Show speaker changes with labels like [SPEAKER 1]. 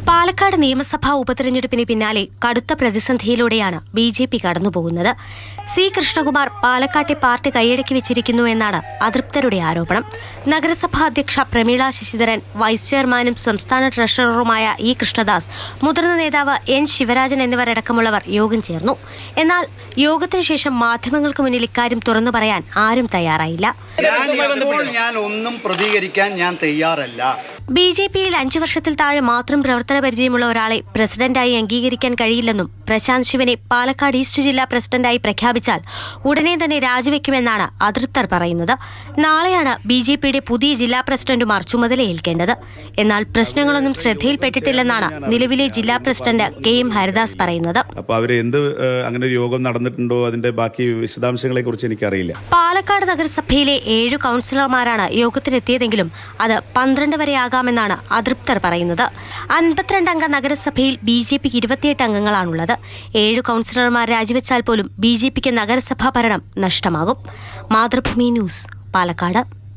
[SPEAKER 1] പാലക്കാട് നിയമസഭാ ഉപതെരഞ്ഞെടുപ്പിന് പിന്നാലെ കടുത്ത പ്രതിസന്ധിയിലൂടെയാണ് ബി.ജെ.പി. കടന്നുപോകുന്നത്. സി കൃഷ്ണകുമാർ പാലക്കാട്ടെ പാർട്ടി കൈയടക്കി വെച്ചിരിക്കുന്നു എന്നാണ് അതൃപ്തരുടെ ആരോപണം. നഗരസഭാ അധ്യക്ഷ പ്രമീള ശശിധരൻ, വൈസ് ചെയർമാനും സംസ്ഥാന ട്രഷററുമായ ഇ കൃഷ്ണദാസ്, മുതിർന്ന നേതാവ് എൻ ശിവരാജൻ എന്നിവരടക്കമുള്ളവർ യോഗം ചേർന്നു. എന്നാൽ യോഗത്തിനു ശേഷം മാധ്യമങ്ങൾക്ക് മുന്നിൽ ഇക്കാര്യം തുറന്നു പറയാൻ ആരും തയ്യാറായില്ല.
[SPEAKER 2] ഞാൻ ഒന്നും പ്രതികരിക്കാൻ ഞാൻ തയ്യാറല്ല.
[SPEAKER 1] ബി.ജെ.പിയിൽ 5 വർഷത്തിൽ താഴെ മാത്രം പ്രവർത്തന പരിചയമുള്ള ഒരാളെ പ്രസിഡന്റായി അംഗീകരിക്കാൻ കഴിയില്ലെന്നും പ്രശാന്ത് ശിവനെ പാലക്കാട് ഈസ്റ്റ് ജില്ലാ പ്രസിഡന്റായി പ്രഖ്യാപിച്ചാൽ ഉടനെ തന്നെ രാജിവെക്കുമെന്നാണ് അതൃപ്തർ പറയുന്നത്. നാളെയാണ് ബി.ജെ.പിയുടെ പുതിയ ജില്ലാ പ്രസിഡന്റുമാർ ചുമതലയേൽക്കേണ്ടത്. എന്നാൽ പ്രശ്നങ്ങളൊന്നും ശ്രദ്ധയിൽപ്പെട്ടിട്ടില്ലെന്നാണ് നിലവിലെ ജില്ലാ പ്രസിഡന്റ് കെ.എം. ഹരിദാസ് പറയുന്നത്.
[SPEAKER 3] അങ്ങനെ ഒരു യോഗം നടന്നിട്ടുണ്ടോ, അതിന്റെ ബാക്കി വിശദാംശങ്ങളെ കുറിച്ച് എനിക്കറിയില്ല.
[SPEAKER 1] പാലക്കാട് നഗരസഭയിലെ 7 കൌൺസിലർമാരാണ് യോഗത്തിനെത്തിയതെങ്കിലും അത് 12 വരെ ആകാമെന്നാണ് അതൃപ്തർ പറയുന്നത്. 52 അംഗ നഗരസഭയിൽ ബി.ജെ.പിക്ക് 28 അംഗങ്ങളാണുള്ളത്. 7 കൌൺസിലർമാർ രാജിവെച്ചാൽ പോലും ബി.ജെ.പിക്ക് നഗരസഭാ ഭരണം നഷ്ടമാകും. മാതൃഭൂമി ന്യൂസ്, പാലക്കാട്.